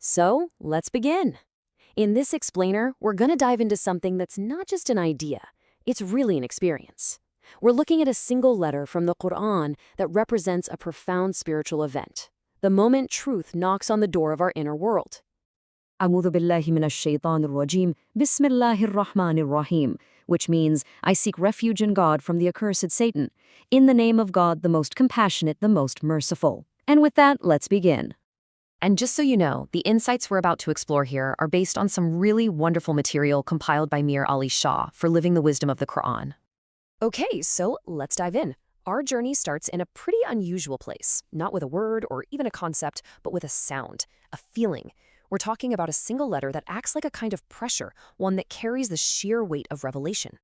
So, let's begin. In this explainer, we're going to dive into something that's not just an idea, it's really an experience. We're looking at a single letter from the Qur'an that represents a profound spiritual event, the moment truth knocks on the door of our inner world. أعوذ بالله من الشيطان الرجيم بسم الله الرحمن الرحيم, which means, I seek refuge in God from the accursed Satan, in the name of God, the most compassionate, the most merciful. And with that, let's begin. And just so you know, the insights we're about to explore here are based on some really wonderful material compiled by Mir Ali Shah for Living the Wisdom of the Qur'an. Okay, so let's dive in. Our journey starts in a pretty unusual place, not with a word or even a concept, but with a sound, a feeling. We're talking about a single letter that acts like a kind of pressure, one that carries the sheer weight of revelation.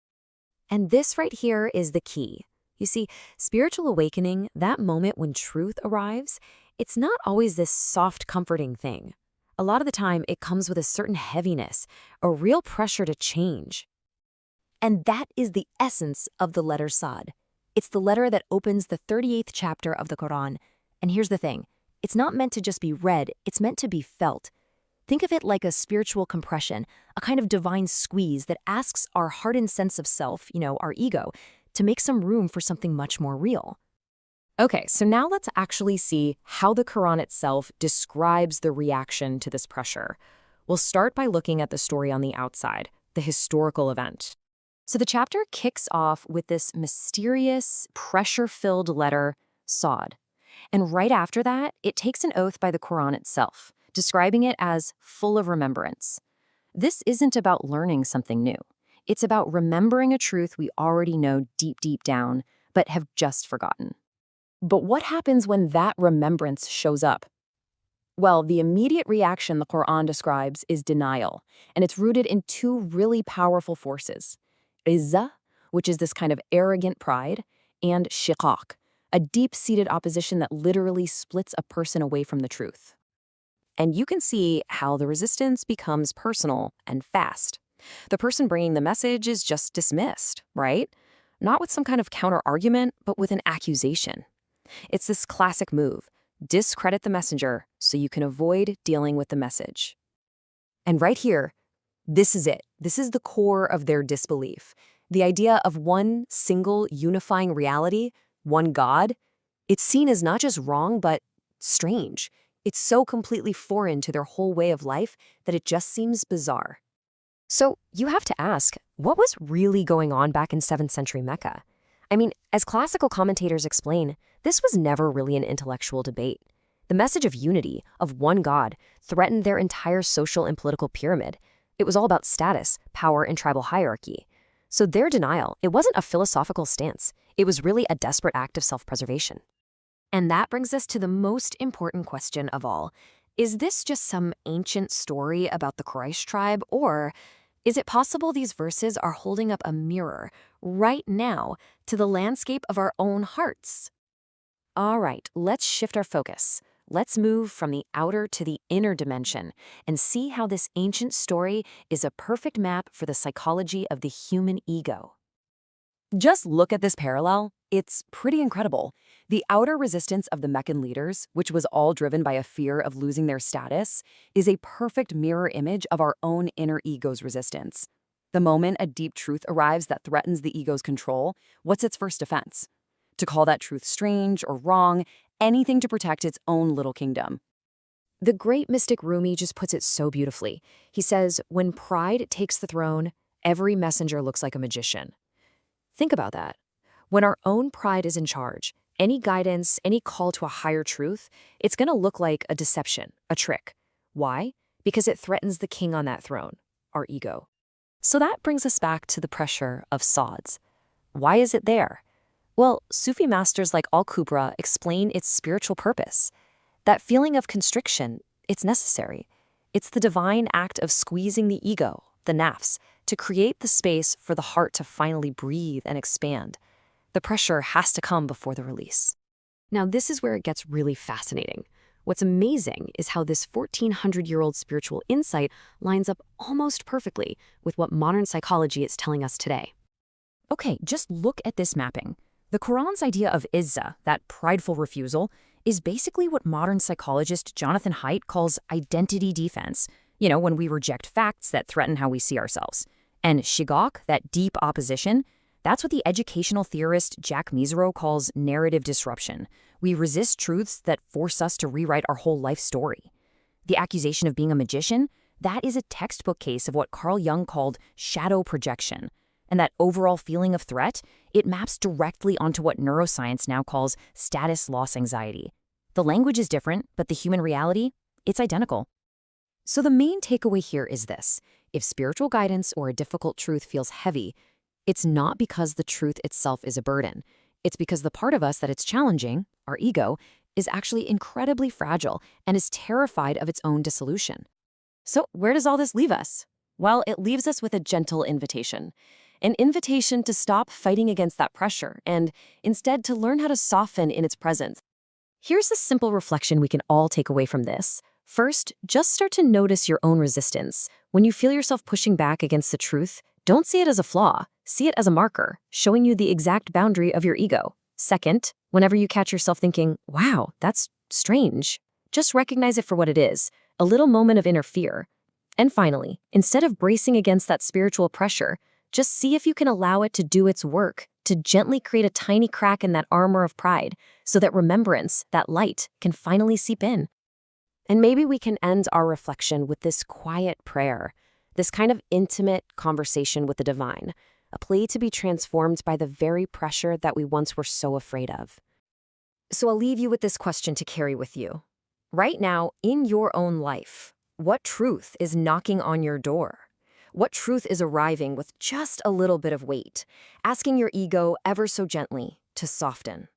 And this right here is the key. You see, spiritual awakening, that moment when truth arrives, it's not always this soft, comforting thing. A lot of the time, it comes with a certain heaviness, a real pressure to change. And that is the essence of the letter Sād. It's the letter that opens the 38th chapter of the Qur'an. And here's the thing, it's not meant to just be read, it's meant to be felt. Think of it like a spiritual compression, a kind of divine squeeze that asks our hardened sense of self, our ego, to make some room for something much more real. Okay, so now let's actually see how the Qur'an itself describes the reaction to this pressure. We'll start by looking at the story on the outside, the historical event. So the chapter kicks off with this mysterious, pressure-filled letter, Sād. And right after that, it takes an oath by the Qur'an itself, describing it as full of remembrance. This isn't about learning something new. It's about remembering a truth we already know deep, deep down, but have just forgotten. But what happens when that remembrance shows up? Well, the immediate reaction the Qur'an describes is denial, and it's rooted in two really powerful forces. ዒzzah, which is this kind of arrogant pride, and shiqāq, a deep-seated opposition that literally splits a person away from the truth. And you can see how the resistance becomes personal and fast. The person bringing the message is just dismissed, right? Not with some kind of counter-argument, but with an accusation. It's this classic move, discredit the messenger so you can avoid dealing with the message. And right here, this is it. This is the core of their disbelief. The idea of one single unifying reality, one God, it's seen as not just wrong, but strange. It's so completely foreign to their whole way of life that it just seems bizarre. So you have to ask, what was really going on back in 7th century Mecca? I mean, as classical commentators explain, this was never really an intellectual debate. The message of unity, of one God, threatened their entire social and political pyramid. It was all about status, power, and tribal hierarchy. So their denial, it wasn't a philosophical stance. It was really a desperate act of self-preservation. And that brings us to the most important question of all. Is this just some ancient story about the Quraysh tribe, or is it possible these verses are holding up a mirror right now to the landscape of our own hearts? All right, let's shift our focus. Let's move from the outer to the inner dimension and see how this ancient story is a perfect map for the psychology of the human ego. Just look at this parallel. It's pretty incredible. The outer resistance of the Meccan leaders, which was all driven by a fear of losing their status, is a perfect mirror image of our own inner ego's resistance. The moment a deep truth arrives that threatens the ego's control, what's its first defense? To call that truth strange or wrong, anything to protect its own little kingdom. The great mystic Rumi just puts it so beautifully. He says, when pride takes the throne, every messenger looks like a magician. Think about that. When our own pride is in charge, any guidance, any call to a higher truth, it's going to look like a deception, a trick. Why? Because it threatens the king on that throne, our ego. So that brings us back to the pressure of Sāds. Why is it there? Well, Sufi masters like al-Kubra explain its spiritual purpose. That feeling of constriction, it's necessary. It's the divine act of squeezing the ego, the nafs, to create the space for the heart to finally breathe and expand. The pressure has to come before the release. Now, this is where it gets really fascinating. What's amazing is how this 1,400-year-old spiritual insight lines up almost perfectly with what modern psychology is telling us today. Okay, just look at this mapping. The Qur'an's idea of ዒzzah, that prideful refusal, is basically what modern psychologist Jonathan Haidt calls identity defense, when we reject facts that threaten how we see ourselves. And shiqāq, that deep opposition, that's what the educational theorist Jack Mezirow calls narrative disruption. We resist truths that force us to rewrite our whole life story. The accusation of being a magician, that is a textbook case of what Carl Jung called shadow projection. And that overall feeling of threat, it maps directly onto what neuroscience now calls status loss anxiety. The language is different, but the human reality, it's identical. So the main takeaway here is this. If spiritual guidance or a difficult truth feels heavy, it's not because the truth itself is a burden. It's because the part of us that it's challenging, our ego, is actually incredibly fragile and is terrified of its own dissolution. So where does all this leave us? Well, it leaves us with a gentle invitation. An invitation to stop fighting against that pressure and instead to learn how to soften in its presence. Here's a simple reflection we can all take away from this. First, just start to notice your own resistance. When you feel yourself pushing back against the truth, don't see it as a flaw. See it as a marker, showing you the exact boundary of your ego. Second, whenever you catch yourself thinking, wow, that's strange, just recognize it for what it is, a little moment of inner fear. And finally, instead of bracing against that spiritual pressure, just see if you can allow it to do its work, to gently create a tiny crack in that armor of pride, so that remembrance, that light, can finally seep in. And maybe we can end our reflection with this quiet prayer, this kind of intimate conversation with the divine, a plea to be transformed by the very pressure that we once were so afraid of. So I'll leave you with this question to carry with you. Right now, in your own life, what truth is knocking on your door? What truth is arriving with just a little bit of weight, asking your ego ever so gently to soften?